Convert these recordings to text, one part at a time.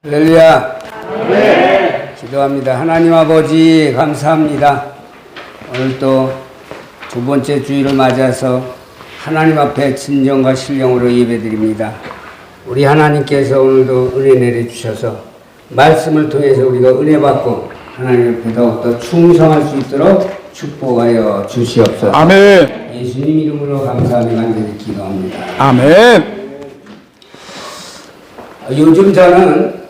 할렐루야. 네. 기도합니다. 하나님 아버지 감사합니다. 오늘 또 두 번째 주일을 맞아서 하나님 앞에 진정과 신령으로 예배드립니다. 우리 하나님께서 오늘도 은혜 내려주셔서 말씀을 통해서 우리가 은혜 받고 하나님 앞에 더욱더 충성할 수 있도록 축복하여 주시옵소서. 아멘. 예수님 이름으로 감사하며 간절히 기도합니다. 아멘. 요즘 저는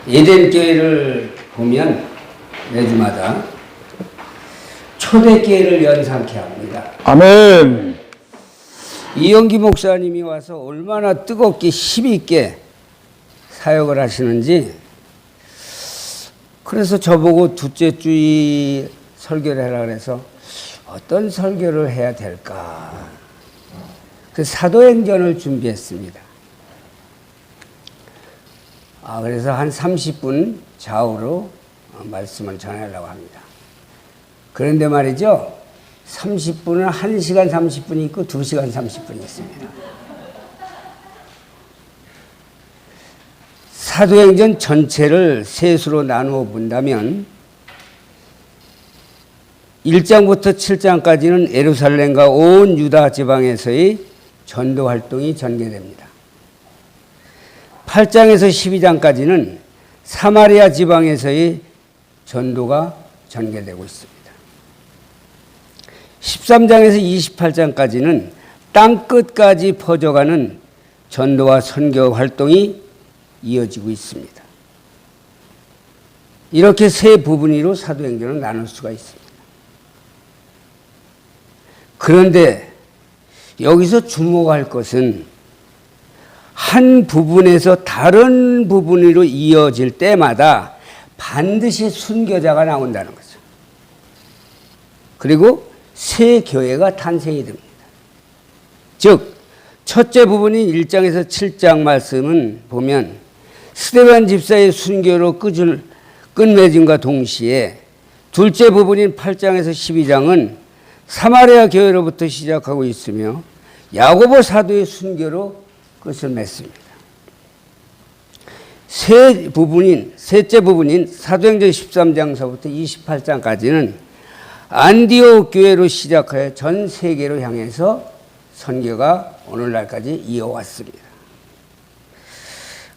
에덴교회를 보면 매주마다 초대교회를 연상케 합니다. 아멘. 이영기 목사님이 와서 얼마나 뜨겁게 힘있게 사역을 하시는지, 그래서 저보고 둘째 주일 설교를 하라 그래서 어떤 설교를 해야 될까, 그 사도행전을 준비했습니다. 그래서 한 30분 좌우로 말씀을 전하려고 합니다. 그런데 말이죠, 30분은 1시간 30분이 있고 2시간 30분이 있습니다. 사도행전 전체를 셋으로 나누어 본다면 1장부터 7장까지는 예루살렘과 온 유다 지방에서의 전도 활동이 전개됩니다. 8장에서 12장까지는 사마리아 지방에서의 전도가 전개되고 있습니다. 13장에서 28장까지는 땅끝까지 퍼져가는 전도와 선교 활동이 이어지고 있습니다. 이렇게 세 부분으로 사도행전을 나눌 수가 있습니다. 그런데 여기서 주목할 것은 한 부분에서 다른 부분으로 이어질 때마다 반드시 순교자가 나온다는 거죠. 그리고 새 교회가 탄생이 됩니다. 즉, 첫째 부분인 1장에서 7장 말씀은 보면 스데반 집사의 순교로 끝맺음과 동시에 둘째 부분인 8장에서 12장은 사마리아 교회로부터 시작하고 있으며 야고보 사도의 순교로 끝을 맺습니다. 셋째 부분인 사도행전 13장서부터 28장까지는 안디옥 교회로 시작하여 전 세계로 향해서 선교가 오늘날까지 이어왔습니다.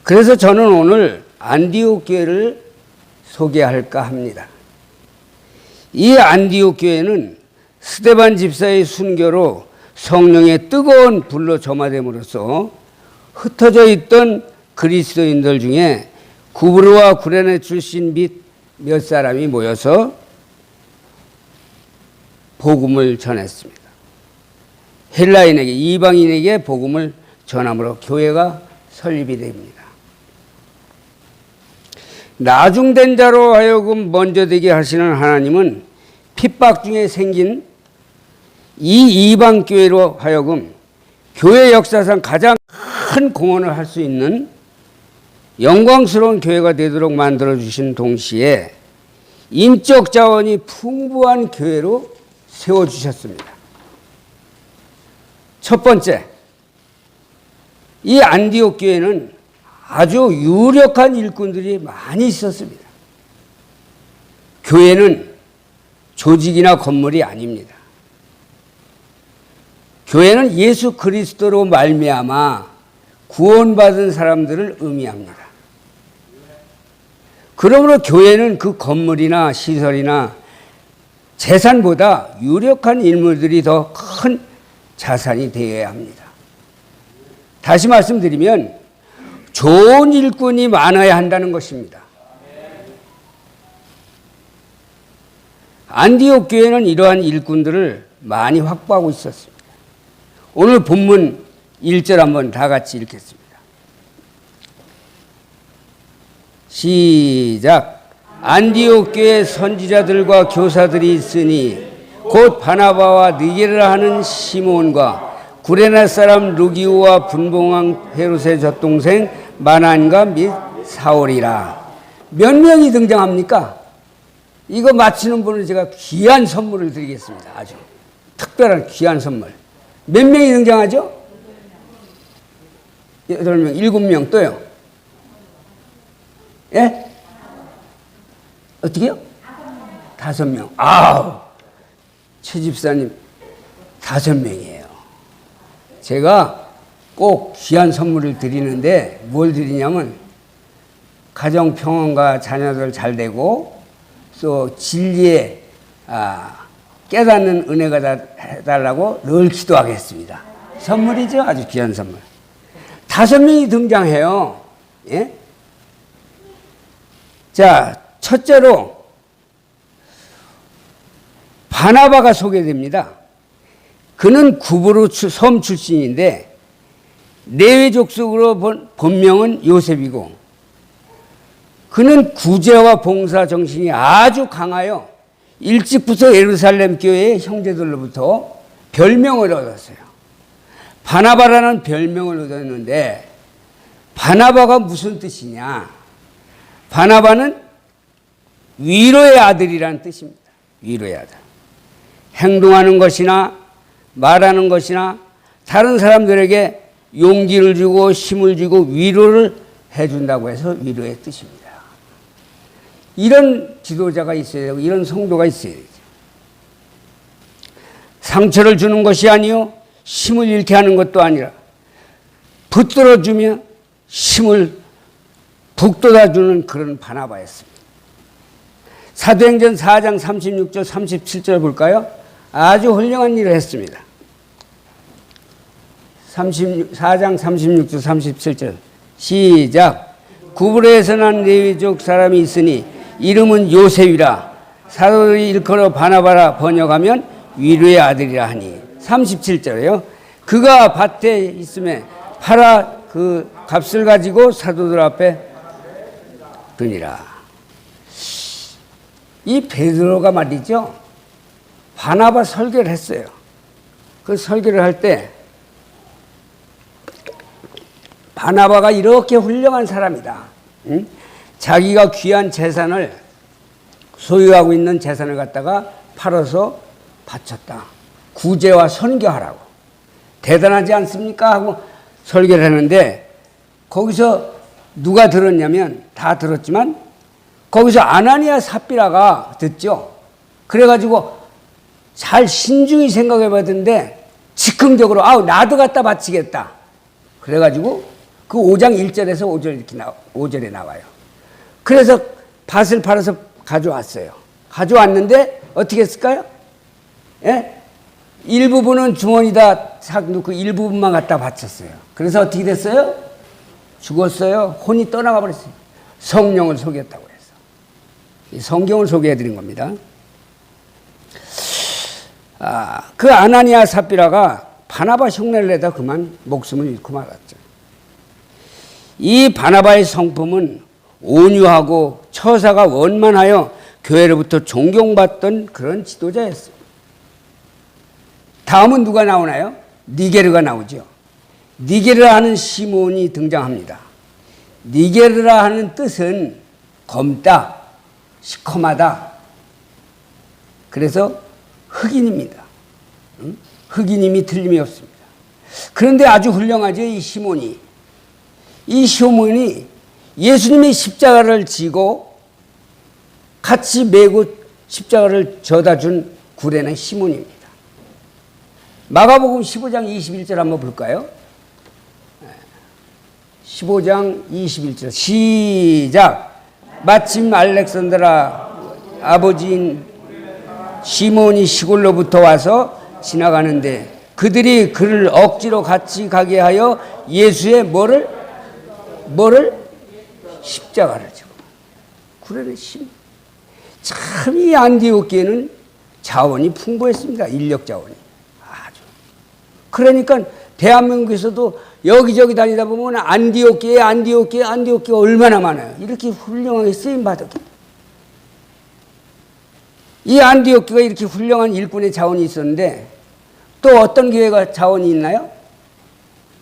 그래서 저는 오늘 안디옥 교회를 소개할까 합니다. 이 안디옥 교회는 스데반 집사의 순교로 성령의 뜨거운 불로 점화됨으로써 흩어져 있던 그리스도인들 중에 구브르와 구레네 출신 및 몇 사람이 모여서 복음을 전했습니다. 헬라인에게, 이방인에게 복음을 전함으로 교회가 설립이 됩니다. 나중된 자로 하여금 먼저 되게 하시는 하나님은 핍박 중에 생긴 이 이방교회로 하여금 교회 역사상 가장 큰 공헌을 할 수 있는 영광스러운 교회가 되도록 만들어주신 동시에 인적 자원이 풍부한 교회로 세워주셨습니다. 첫 번째, 이 안디옥 교회는 아주 유력한 일꾼들이 많이 있었습니다. 교회는 조직이나 건물이 아닙니다. 교회는 예수 그리스도로 말미암아 구원받은 사람들을 의미합니다. 그러므로 교회는 그 건물이나 시설이나 재산보다 유력한 인물들이 더 큰 자산이 되어야 합니다. 다시 말씀드리면 좋은 일꾼이 많아야 한다는 것입니다. 안디옥 교회는 이러한 일꾼들을 많이 확보하고 있었습니다. 오늘 본문 1절 한번 다 같이 읽겠습니다. 시작. 안디옥 교회 선지자들과 교사들이 있으니 곧 바나바와 니게를 하는 시몬과 구레네 사람 루기오와 분봉왕 헤롯의 젖동생 마난과 및 사울이라. 몇 명이 등장합니까? 이거 마치는 분은 제가 귀한 선물을 드리겠습니다. 아주 특별한 귀한 선물. 몇 명이 등장하죠? 8명, 7명 또요. 예? 어떻게요? 5명. 아우, 최 집사님 5명이에요. 제가 꼭 귀한 선물을 드리는데 뭘 드리냐면 가정 평안과 자녀들 잘 되고 또 진리에 깨닫는 은혜가 해달라고 늘 기도하겠습니다. 선물이죠. 아주 귀한 선물. 5명이 등장해요. 예? 자, 첫째로 바나바가 소개됩니다. 그는 구브로 섬 출신인데 레위 족속으로 본명은 요셉이고 그는 구제와 봉사 정신이 아주 강하여 일찍부터 예루살렘 교회의 형제들로부터 별명을 얻었어요. 바나바라는 별명을 얻었는데 바나바가 무슨 뜻이냐? 바나바는 위로의 아들이라는 뜻입니다. 위로의 아들. 행동하는 것이나 말하는 것이나 다른 사람들에게 용기를 주고 힘을 주고 위로를 해준다고 해서 위로의 뜻입니다. 이런 지도자가 있어야 되고 이런 성도가 있어야 되죠. 상처를 주는 것이 아니요 힘을 잃게 하는 것도 아니라 붙들어주며 힘을 북돋아주는 그런 바나바였습니다. 사도행전 4장 36절 37절 볼까요? 아주 훌륭한 일을 했습니다. 4장 36절 37절 시작. 구브로에서 난 레위족 사람이 있으니 이름은 요셉이라 사도들이 일컬어 바나바라 번역하면 위로의 아들이라 하니 37절이요. 그가 밭에 있음에 팔아 그 값을 가지고 사도들 앞에 드니라. 이 베드로가 말이죠. 바나바 설교를 했어요. 그 설교를 할 때 바나바가 이렇게 훌륭한 사람이다. 응? 자기가 귀한 재산을 소유하고 있는 재산을 갖다가 팔아서 바쳤다. 구제와 선교하라고. 대단하지 않습니까? 하고 설교를 했는데 거기서 누가 들었냐면 다 들었지만 거기서 아나니아 삽비라가 듣죠. 그래가지고 잘 신중히 생각해 봤는데 즉흥적으로 나도 갖다 바치겠다. 그래가지고 그 5장 1절에서 5절에 나와요. 그래서 밭을 팔아서 가져왔어요. 가져왔는데 어떻게 했을까요? 예? 일부분은 주머니다 싹 넣고 일부분만 갖다 바쳤어요. 그래서 어떻게 됐어요? 죽었어요. 혼이 떠나가 버렸어요. 성령을 속였다고 해서. 성경을 소개해 드린 겁니다. 그 아나니아 삽비라가 바나바 흉내를 내다 그만 목숨을 잃고 말았죠. 이 바나바의 성품은 온유하고 처사가 원만하여 교회로부터 존경받던 그런 지도자였습니다. 다음은 누가 나오나요? 니게르가 나오죠. 니게르라 하는 시몬이 등장합니다. 니게르라 하는 뜻은 검다, 시커마다. 그래서 흑인입니다. 흑인임이 틀림이 없습니다. 그런데 아주 훌륭하죠, 이 시몬이. 이 시몬이 예수님이 십자가를 지고 같이 메고 십자가를 져다 준 구레는 시몬입니다. 마가복음 15장 21절 한번 볼까요? 15장 21절 시작. 마침 알렉산드라 아버지인 시몬이 시골로부터 와서 지나가는데 그들이 그를 억지로 같이 가게 하여 예수의 뭐를 십자가를 지고 구레는 심. 참 이 안디옥교회는 자원이 풍부했습니다. 인력 자원이 아주. 그러니까 대한민국에서도 여기저기 다니다 보면 안디옥교회 얼마나 많아요. 이렇게 훌륭하게 쓰임 받았기. 이 안디옥교회가 이렇게 훌륭한 일꾼의 자원이 있었는데 또 어떤 교회가 자원이 있나요?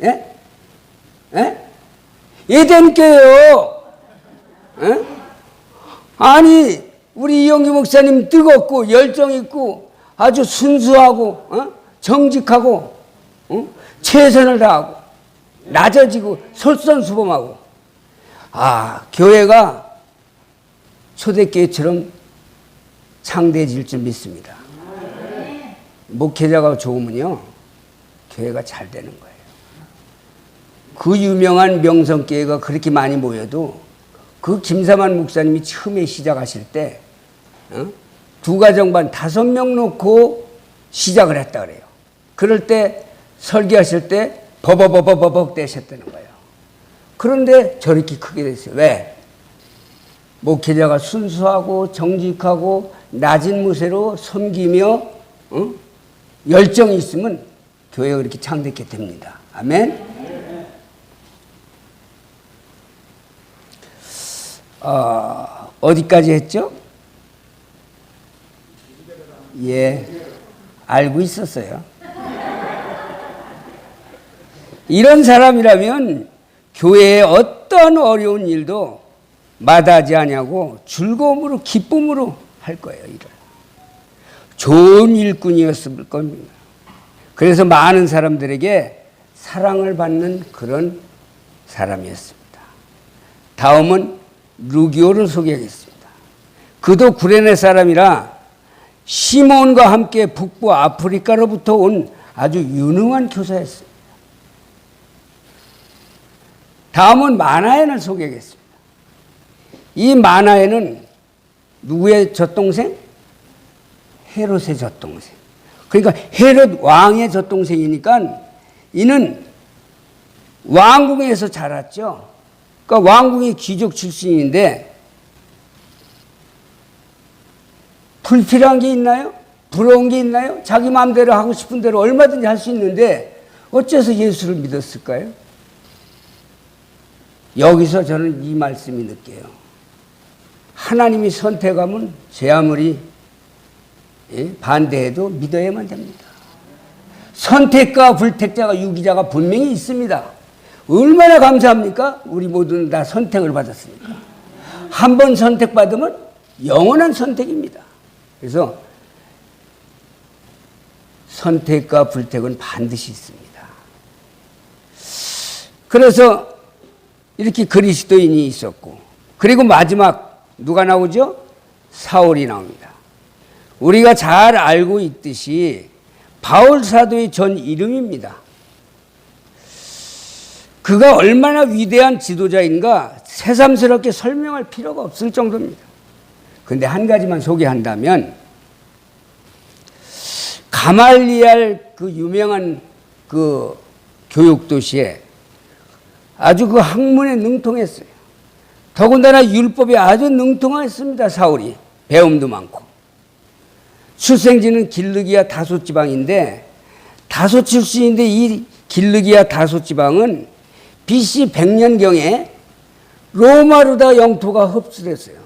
예? 예? 에덴교회요. 예? 아니 우리 이영기 목사님 뜨겁고 열정 있고 아주 순수하고 정직하고 최선을 다하고 낮아지고 솔선수범하고 교회가 초대교회처럼 창대해질 줄 믿습니다. 목회자가 좋으면요, 교회가 잘 되는 거예요. 그 유명한 명성교회가 그렇게 많이 모여도 그 김사만 목사님이 처음에 시작하실 때 2가정반 5명 놓고 시작을 했다 그래요. 그럴 때 설교하실 때 버벅버벅버벅 대셨다는 거예요. 그런데 저렇게 크게 됐어요. 왜? 목회자가 순수하고 정직하고 낮은 무쇠로 섬기며 열정이 있으면 교회가 그렇게 창대케 됩니다. 아멘. 어디까지 했죠? 예, 알고 있었어요. 이런 사람이라면 교회의 어떤 어려운 일도 마다하지 아니하고 즐거움으로 기쁨으로 할 거예요. 일을. 좋은 일꾼이었을 겁니다. 그래서 많은 사람들에게 사랑을 받는 그런 사람이었습니다. 다음은 루기오를 소개하겠습니다. 그도 구레네 사람이라 시몬과 함께 북부 아프리카로부터 온 아주 유능한 교사였습니다. 다음은 마나엔을 소개하겠습니다. 이 마나엔은 누구의 젖동생? 헤롯의 젖동생. 그러니까 헤롯 왕의 젖동생이니까 이는 왕궁에서 자랐죠. 그러니까 왕궁의 귀족 출신인데 불필요한 게 있나요? 부러운 게 있나요? 자기 마음대로 하고 싶은 대로 얼마든지 할 수 있는데 어째서 예수를 믿었을까요? 여기서 저는 이 말씀이 느껴요. 하나님이 선택하면 제 아무리 반대해도 믿어야만 됩니다. 선택과 불택자가 유기자가 분명히 있습니다. 얼마나 감사합니까? 우리 모두는 다 선택을 받았으니까. 한 번 선택받으면 영원한 선택입니다. 그래서 선택과 불택은 반드시 있습니다. 그래서 이렇게 그리스도인이 있었고, 그리고 마지막 누가 나오죠? 사울이 나옵니다. 우리가 잘 알고 있듯이 바울 사도의 전 이름입니다. 그가 얼마나 위대한 지도자인가 새삼스럽게 설명할 필요가 없을 정도입니다. 그런데 한 가지만 소개한다면 가말리알 그 유명한 그 교육도시에 아주 그 학문에 능통했어요. 더군다나 율법에 아주 능통했습니다. 사울이. 배움도 많고. 출생지는 길르기아 다소 지방인데 다소 출신인데 이 길르기아 다소 지방은 BC 100년경에 로마로 다 영토가 흡수됐어요.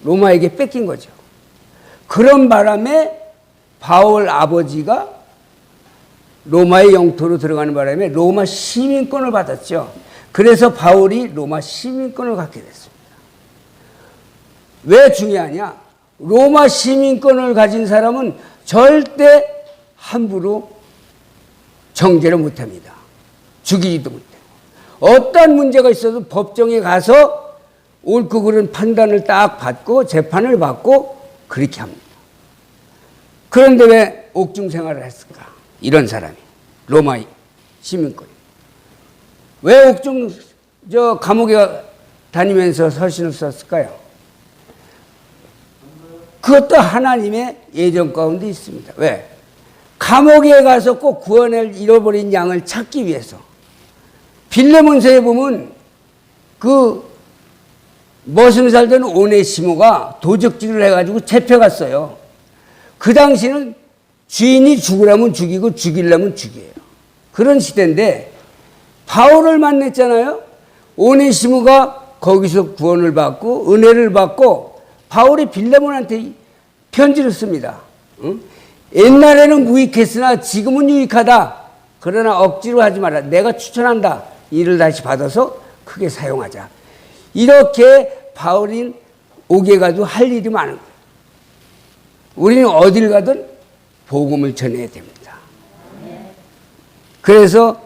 로마에게 뺏긴 거죠. 그런 바람에 바울 아버지가 로마의 영토로 들어가는 바람에 로마 시민권을 받았죠. 그래서 바울이 로마 시민권을 갖게 됐습니다. 왜 중요하냐? 로마 시민권을 가진 사람은 절대 함부로 정죄를 못합니다. 죽이지도 못해요. 어떤 문제가 있어도 법정에 가서 옳고 그른 판단을 딱 받고 재판을 받고 그렇게 합니다. 그런데 왜 옥중 생활을 했을까? 이런 사람이 로마 시민권이. 왜 옥중 감옥에 다니면서 서신을 썼을까요? 그것도 하나님의 예정 가운데 있습니다. 왜? 감옥에 가서 꼭 구원을 잃어버린 양을 찾기 위해서. 빌레몬서에 보면 그 머슴 살던 오네시모가 도적질을 해가지고 잡혀갔어요. 그 당시는 주인이 죽으라면 죽이고 죽이려면 죽여요. 그런 시대인데 바울을 만났잖아요. 오네시모가 거기서 구원을 받고 은혜를 받고 바울이 빌레몬한테 편지를 씁니다. 응? 옛날에는 무익했으나 지금은 유익하다. 그러나 억지로 하지 마라. 내가 추천한다. 이를 다시 받아서 크게 사용하자. 이렇게 바울이 옥에 가도 할 일이 많은 거예요. 우리는 어딜 가든 복음을 전해야 됩니다. 그래서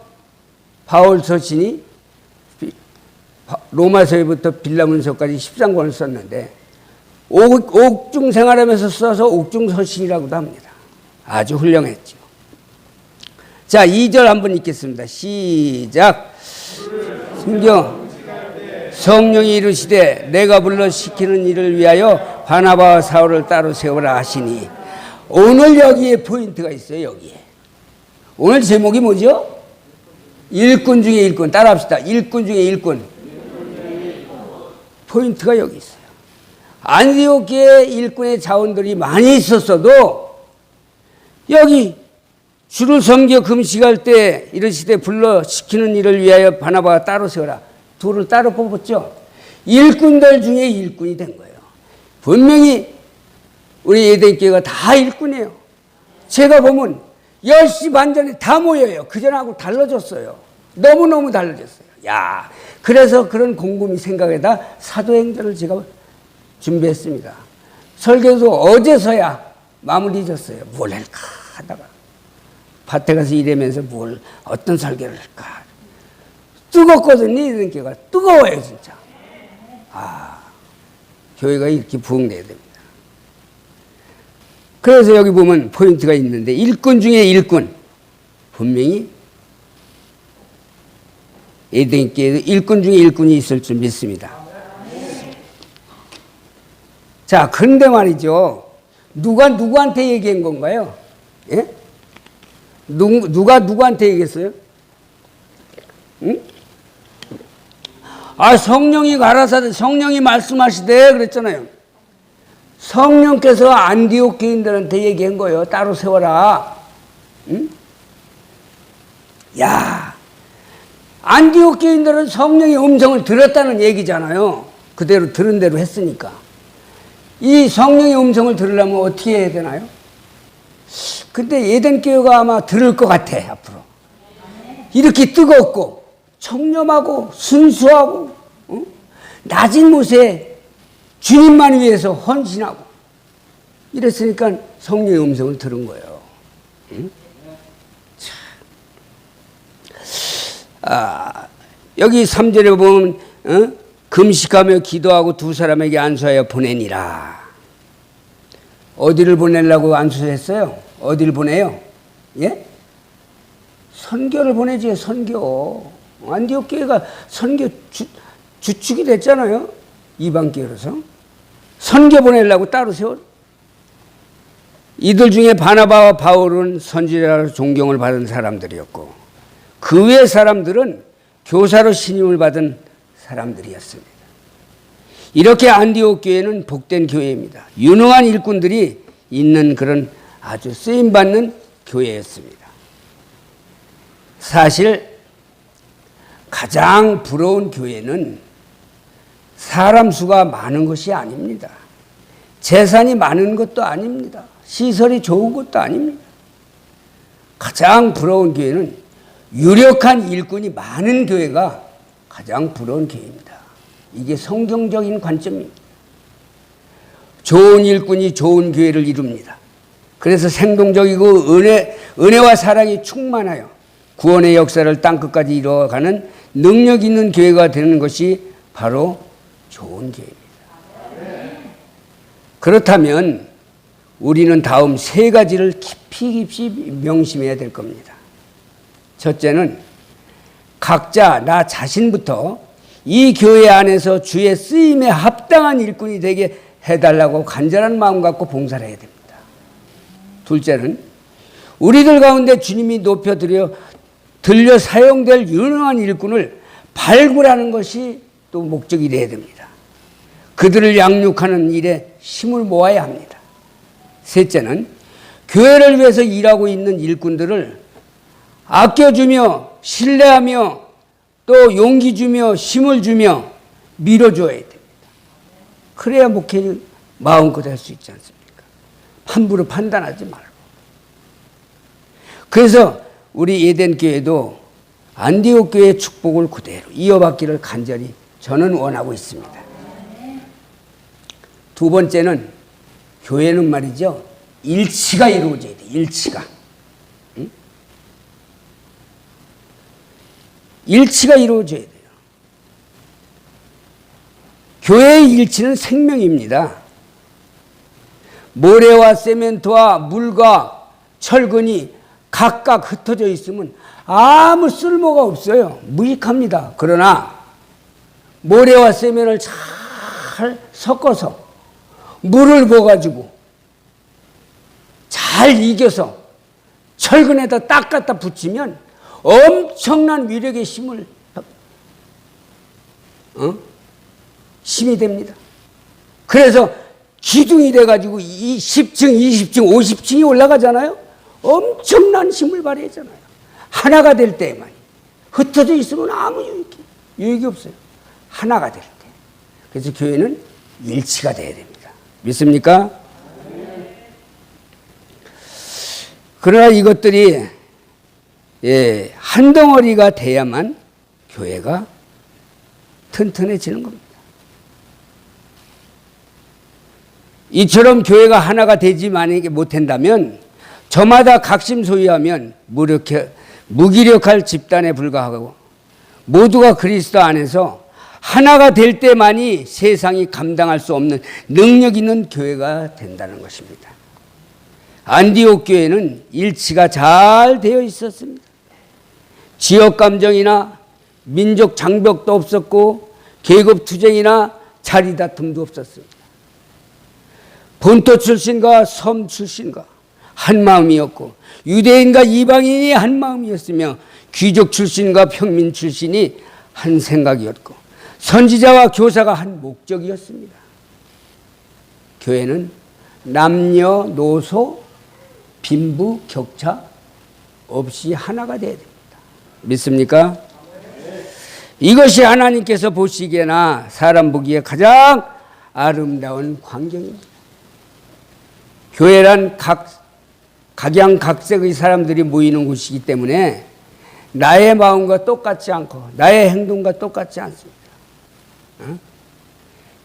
바울 서신이 로마서부터 빌라문서까지 13권을 썼는데 옥중 생활하면서 써서 옥중서신이라고도 합니다. 아주 훌륭했죠. 자, 2절 한번 읽겠습니다. 시작. 성령이 이르시되 내가 불러 시키는 일을 위하여 바나바와 사울을 따로 세우라 하시니, 오늘 여기에 포인트가 있어요. 여기에 오늘 제목이 뭐죠? 일꾼 중에 일꾼. 따라합시다. 일꾼 중에 일꾼. 포인트가 여기 있어요. 안디옥에 일꾼의 자원들이 많이 있었어도 여기 주를 섬겨 금식할 때 이르시되 불러 시키는 일을 위하여 바나바와 따로 세우라. 둘을 따로 뽑았죠. 일꾼들 중에 일꾼이 된 거예요. 분명히 우리 에덴교회가 다 일꾼이에요. 제가 보면 10시 반 전에 다 모여요. 그전하고 달라졌어요. 너무너무 달라졌어요. 야, 그래서 그런 곰곰이 생각에다 사도행전을 제가 준비했습니다. 설교도 어제서야 마무리 졌어요. 뭘 할까 하다가 밭에 가서 일하면서 어떤 설교를 할까. 뜨겁거든요. 이런 교회가 뜨거워요 진짜. 아, 교회가 이렇게 부흥돼야 됩니다. 그래서 여기 보면 포인트가 있는데, 일꾼 중에 일꾼. 분명히 에덴교회에도 일꾼 중에 일꾼이 있을 줄 믿습니다. 자, 그런데 말이죠. 누가 누구한테 얘기한 건가요? 예? 누가 누구한테 얘기했어요? 응? 아, 성령이 가라사대, 성령이 말씀하시되 그랬잖아요. 성령께서 안디옥 교인들한테 얘기한 거예요. 따로 세워라. 응? 야, 안디옥 교인들은 성령의 음성을 들었다는 얘기잖아요. 그대로 들은 대로 했으니까. 이 성령의 음성을 들으려면 어떻게 해야 되나요? 근데 에덴교회가 아마 들을 것 같아. 앞으로 이렇게 뜨겁고 청렴하고 순수하고, 낮은 못에 주님만 위해서 헌신하고 이랬으니까 성령의 음성을 들은 거예요. 여기 3절에 보면 금식하며 기도하고 두 사람에게 안수하여 보내니라. 어디를 보내려고 안수했어요? 어디를 보내요? 예? 선교를 보내지. 선교. 안디옥 교회가 선교 주축이 됐잖아요. 이방 교회로서. 선교 보내려고 따로 세워. 이들 중에 바나바와 바울은 선지자로 존경을 받은 사람들이었고, 그 외 사람들은 교사로 신임을 받은 사람들이었습니다. 이렇게 안디옥 교회는 복된 교회입니다. 유능한 일꾼들이 있는 그런 아주 쓰임받는 교회였습니다. 사실 가장 부러운 교회는 사람 수가 많은 것이 아닙니다. 재산이 많은 것도 아닙니다. 시설이 좋은 것도 아닙니다. 가장 부러운 교회는 유력한 일꾼이 많은 교회가 가장 부러운 교회입니다. 이게 성경적인 관점입니다. 좋은 일꾼이 좋은 교회를 이룹니다. 그래서 생동적이고 은혜와 사랑이 충만하여 구원의 역사를 땅끝까지 이루어가는 능력 있는 교회가 되는 것이 바로 좋은 교회입니다. 그렇다면 우리는 다음 세 가지를 깊이 명심해야 될 겁니다. 첫째는 각자 나 자신부터 이 교회 안에서 주의 쓰임에 합당한 일꾼이 되게 해달라고 간절한 마음 갖고 봉사를 해야 됩니다. 둘째는 우리들 가운데 주님이 들려 사용될 유능한 일꾼을 발굴하는 것이 또 목적이 되어야 됩니다. 그들을 양육하는 일에 힘을 모아야 합니다. 셋째는 교회를 위해서 일하고 있는 일꾼들을 아껴주며 신뢰하며 또 용기 주며 힘을 주며 밀어줘야 됩니다. 그래야 목회를 마음껏 할 수 있지 않습니까? 함부로 판단하지 말고. 그래서 우리 에덴교회도 안디옥 교회의 축복을 그대로 이어받기를 간절히 저는 원하고 있습니다. 두 번째는 교회는 말이죠, 일치가 이루어져야 돼. 일치가. 응? 일치가 이루어져야 돼요. 교회의 일치는 생명입니다. 모래와 세멘트와 물과 철근이 각각 흩어져 있으면 아무 쓸모가 없어요. 무익합니다. 그러나 모래와 세면을 잘 섞어서 물을 부어가지고 잘 이겨서 철근에다 딱 갖다 붙이면 엄청난 위력의 힘이 됩니다. 그래서 기둥이 돼가지고 10층, 20층, 50층이 올라가잖아요. 엄청난 힘을 발휘하잖아요. 하나가 될 때만. 흩어져 있으면 아무 유익이 없어요. 하나가 될 때. 그래서 교회는 일치가 돼야 됩니다. 믿습니까? 그러나 이것들이 한 덩어리가 돼야만 교회가 튼튼해지는 겁니다. 이처럼 교회가 하나가 되지 만약에 못한다면 저마다 각심소유하면 무기력할 집단에 불과하고 모두가 그리스도 안에서 하나가 될 때만이 세상이 감당할 수 없는 능력 있는 교회가 된다는 것입니다. 안디옥 교회는 일치가 잘 되어 있었습니다. 지역 감정이나 민족 장벽도 없었고 계급 투쟁이나 자리 다툼도 없었습니다. 본토 출신과 섬 출신과 한 마음이었고 유대인과 이방인이 한 마음이었으며 귀족 출신과 평민 출신이 한 생각이었고 선지자와 교사가 한 목적이었습니다. 교회는 남녀노소 빈부 격차 없이 하나가 되어야 됩니다. 믿습니까? 이것이 하나님께서 보시기에나 사람 보기에 가장 아름다운 광경입니다. 교회란 각양각색의 사람들이 모이는 곳이기 때문에 나의 마음과 똑같지 않고 나의 행동과 똑같지 않습니다.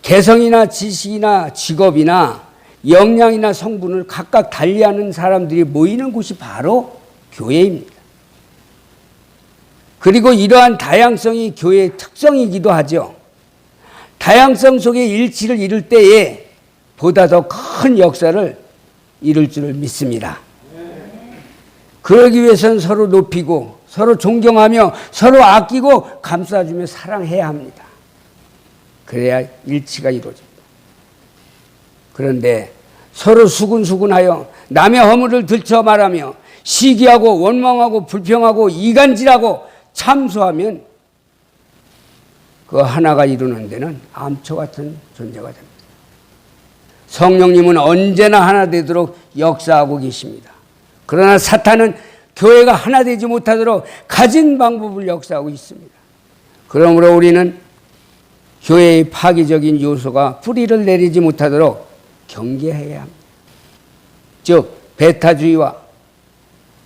개성이나 지식이나 직업이나 역량이나 성분을 각각 달리하는 사람들이 모이는 곳이 바로 교회입니다. 그리고 이러한 다양성이 교회의 특성이기도 하죠. 다양성 속에 일치를 이룰 때에 보다 더 큰 역사를 이룰 줄을 믿습니다. 그러기 위해서는 서로 높이고 서로 존경하며 서로 아끼고 감싸주며 사랑해야 합니다. 그래야 일치가 이루어집니다. 그런데 서로 수군수군하여 남의 허물을 들춰 말하며 시기하고 원망하고 불평하고 이간질하고 참소하면 그 하나가 이루는 데는 암초 같은 존재가 됩니다. 성령님은 언제나 하나 되도록 역사하고 계십니다. 그러나 사탄은 교회가 하나 되지 못하도록 가진 방법을 역사하고 있습니다. 그러므로 우리는 교회의 파괴적인 요소가 뿌리를 내리지 못하도록 경계해야 합니다. 즉 배타주의와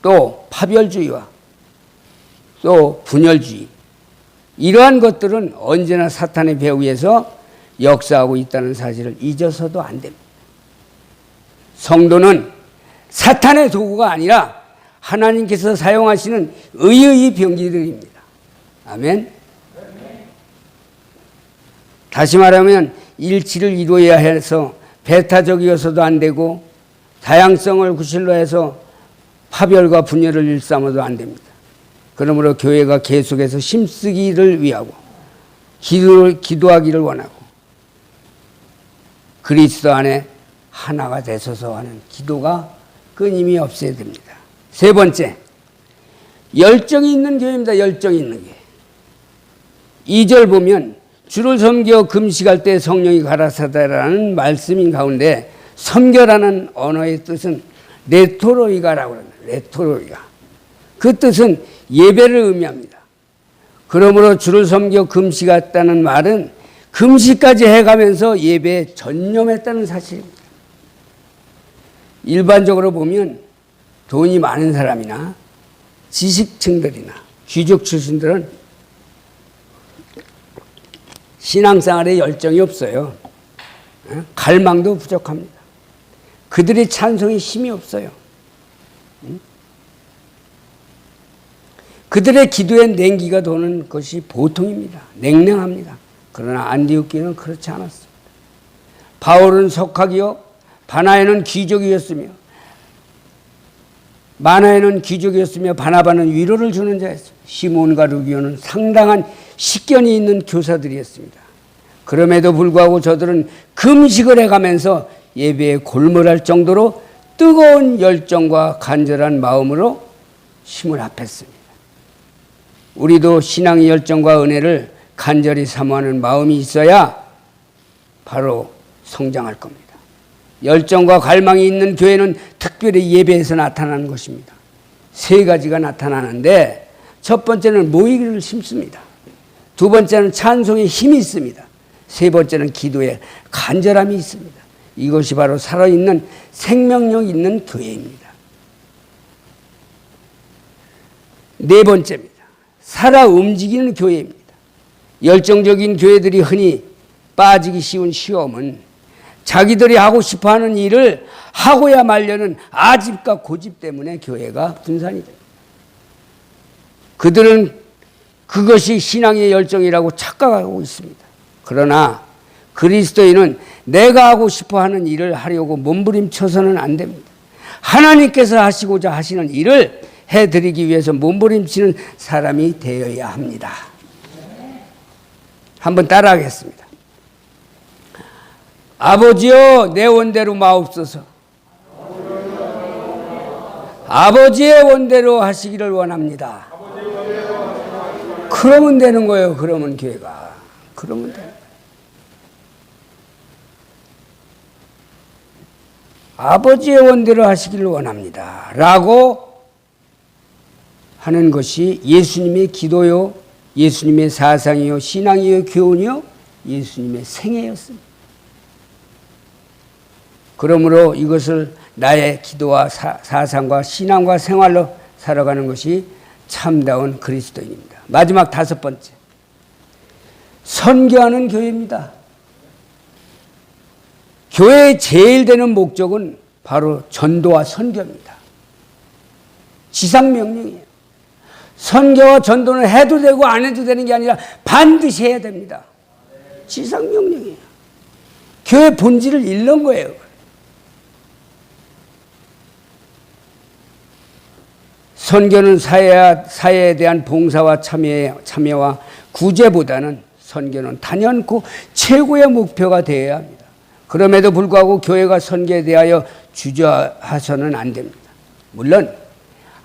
또 파별주의와 또 분열주의 이러한 것들은 언제나 사탄의 배후에서 역사하고 있다는 사실을 잊어서도 안 됩니다. 성도는 사탄의 도구가 아니라 하나님께서 사용하시는 의의 병기들입니다. 아멘. 다시 말하면 일치를 이루어야 해서 배타적이어서도 안 되고 다양성을 구실로 해서 파별과 분열을 일삼아도 안 됩니다. 그러므로 교회가 계속해서 힘쓰기를 위하고 기도하기를 원하고 그리스도 안에 하나가 되소서 하는 기도가 끊임이 없어야 됩니다. 세 번째, 열정이 있는 교회입니다. 열정이 있는 교회. 2절 보면 주를 섬겨 금식할 때 성령이 가라사다라는 말씀인 가운데 섬겨라는 언어의 뜻은 레토로이가라고 합니다. 레토로이가. 그 뜻은 예배를 의미합니다. 그러므로 주를 섬겨 금식했다는 말은 금식까지 해가면서 예배에 전념했다는 사실입니다. 일반적으로 보면 돈이 많은 사람이나 지식층들이나 귀족 출신들은 신앙생활에 열정이 없어요. 갈망도 부족합니다. 그들의 찬송에 힘이 없어요. 그들의 기도에 냉기가 도는 것이 보통입니다. 냉랭합니다. 그러나 안디옥 교회는 그렇지 않았습니다. 바울은 석학이요 바나에는 귀족이었으며 마나에는 귀족이었으며 바나바는 위로를 주는 자였습니다. 시몬과 루기오는 상당한 식견이 있는 교사들이었습니다. 그럼에도 불구하고 저들은 금식을 해가면서 예배에 골몰할 정도로 뜨거운 열정과 간절한 마음으로 심을 합했습니다. 우리도 신앙의 열정과 은혜를 간절히 사모하는 마음이 있어야 바로 성장할 겁니다. 열정과 갈망이 있는 교회는 특별히 예배에서 나타나는 것입니다. 세 가지가 나타나는데, 첫 번째는 모이기를 심습니다. 두 번째는 찬송에 힘이 있습니다. 세 번째는 기도에 간절함이 있습니다. 이것이 바로 살아있는 생명력 있는 교회입니다. 네 번째입니다. 살아 움직이는 교회입니다. 열정적인 교회들이 흔히 빠지기 쉬운 시험은 자기들이 하고 싶어하는 일을 하고야 말려는 아집과 고집 때문에 교회가 분산이 됩니다. 그들은 그것이 신앙의 열정이라고 착각하고 있습니다. 그러나 그리스도인은 내가 하고 싶어하는 일을 하려고 몸부림쳐서는 안 됩니다. 하나님께서 하시고자 하시는 일을 해드리기 위해서 몸부림치는 사람이 되어야 합니다. 한번 따라하겠습니다. 아버지여 내 원대로 마옵소서. 아버지의 원대로 하시기를 원합니다. 그러면 되는 거예요. 그러면 교회가. 그러면 돼요. 아버지의 원대로 하시기를 원합니다. 라고 하는 것이 예수님의 기도요, 예수님의 사상이요, 신앙이요, 교훈이요, 예수님의 생애였습니다. 그러므로 이것을 나의 기도와 사상과 신앙과 생활로 살아가는 것이 참다운 그리스도인입니다. 마지막 다섯 번째, 선교하는 교회입니다. 교회의 제일 되는 목적은 바로 전도와 선교입니다. 지상명령이에요. 선교와 전도는 해도 되고 안 해도 되는 게 아니라 반드시 해야 됩니다. 지상명령이에요. 교회 본질을 잃는 거예요. 선교는 사회에 대한 봉사와 참여와 구제보다는 선교는 단연코 최고의 목표가 되어야 합니다. 그럼에도 불구하고 교회가 선교에 대하여 주저하서는 안 됩니다. 물론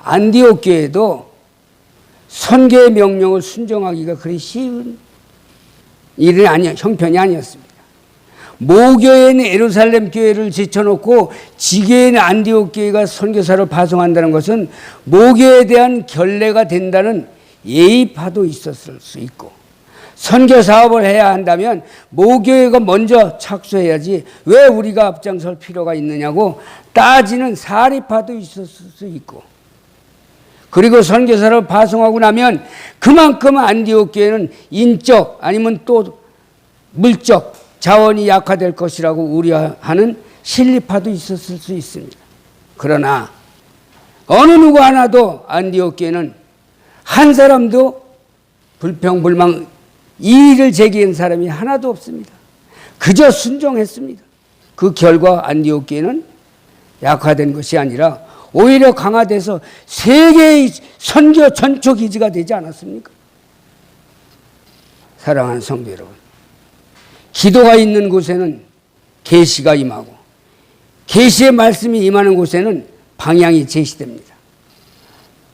안디옥 교회도 선교의 명령을 순종하기가 그리 쉬운 일은 형편이 아니었습니다. 모교회는 예루살렘 교회를 제쳐놓고 지교회는 안디옥 교회가 선교사를 파송한다는 것은 모교회에 대한 결례가 된다는 예의파도 있었을 수 있고, 선교 사업을 해야 한다면 모교회가 먼저 착수해야지 왜 우리가 앞장설 필요가 있느냐고 따지는 사리파도 있었을 수 있고, 그리고 선교사를 파송하고 나면 그만큼 안디옥 교회는 인적 아니면 또 물적 자원이 약화될 것이라고 우려하는 실리파도 있었을 수 있습니다. 그러나 어느 누구 하나도 안디옥 교회는 한 사람도 불평불만 이의를 제기한 사람이 하나도 없습니다. 그저 순종했습니다. 그 결과 안디옥 교회는 약화된 것이 아니라 오히려 강화돼서 세계의 선교 전초 기지가 되지 않았습니까? 사랑하는 성도 여러분, 기도가 있는 곳에는 계시가 임하고 계시의 말씀이 임하는 곳에는 방향이 제시됩니다.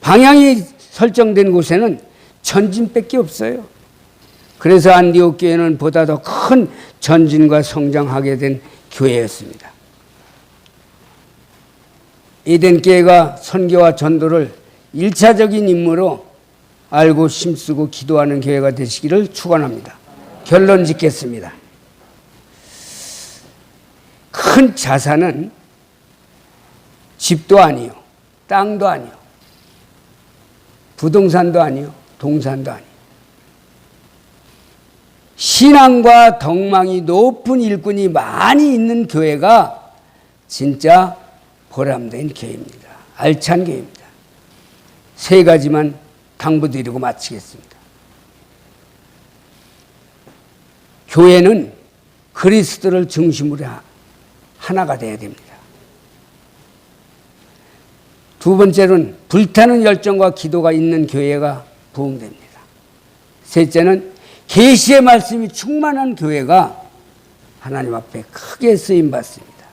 방향이 설정된 곳에는 전진밖에 없어요. 그래서 안디옥 교회는 보다 더 큰 전진과 성장하게 된 교회였습니다. 에덴 교회가 선교와 전도를 1차적인 임무로 알고 힘쓰고 기도하는 교회가 되시기를 축원합니다. 결론 짓겠습니다. 큰 자산은 집도 아니요, 땅도 아니요, 부동산도 아니요, 동산도 아니요. 신앙과 덕망이 높은 일꾼이 많이 있는 교회가 진짜 보람된 교회입니다. 알찬 교회입니다. 세 가지만 당부드리고 마치겠습니다. 교회는 그리스도를 중심으로 하나가 되어야 됩니다. 두 번째로는 불타는 열정과 기도가 있는 교회가 부흥됩니다. 셋째는 계시의 말씀이 충만한 교회가 하나님 앞에 크게 쓰임 받습니다.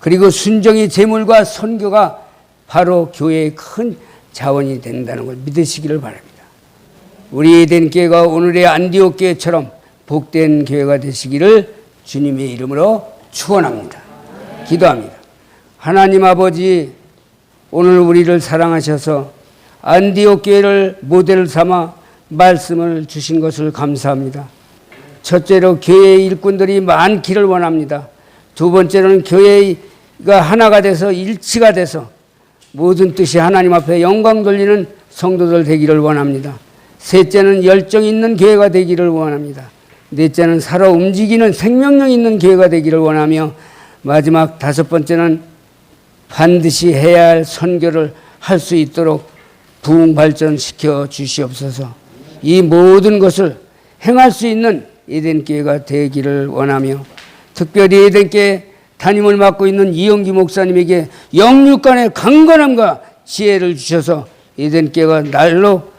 그리고 순종의 제물과 선교가 바로 교회의 큰 자원이 된다는 걸 믿으시기를 바랍니다. 우리 에덴 교회가 오늘의 안디옥 교회처럼 복된 교회가 되시기를 주님의 이름으로 축원합니다. 기도합니다. 하나님 아버지, 오늘 우리를 사랑하셔서 안디옥 교회를 모델 삼아 말씀을 주신 것을 감사합니다. 첫째로 교회의 일꾼들이 많기를 원합니다. 두 번째로는 교회가 하나가 돼서 일치가 돼서 모든 뜻이 하나님 앞에 영광 돌리는 성도들 되기를 원합니다. 셋째는 열정 있는 교회가 되기를 원합니다. 넷째는 살아 움직이는 생명력 있는 교회가 되기를 원하며 마지막 다섯 번째는 반드시 해야 할 선교를 할 수 있도록 부흥 발전시켜 주시옵소서. 이 모든 것을 행할 수 있는 에덴교회가 되기를 원하며 특별히 에덴교회 담임을 맡고 있는 이영기 목사님에게 영육간의 강건함과 지혜를 주셔서 에덴교회가 날로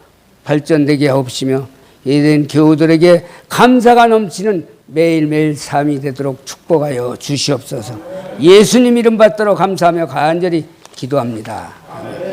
발전되게 하옵시며 에덴 교우들에게 감사가 넘치는 매일매일 삶이 되도록 축복하여 주시옵소서. 예수님 이름 받들어 감사하며 간절히 기도합니다. 아멘.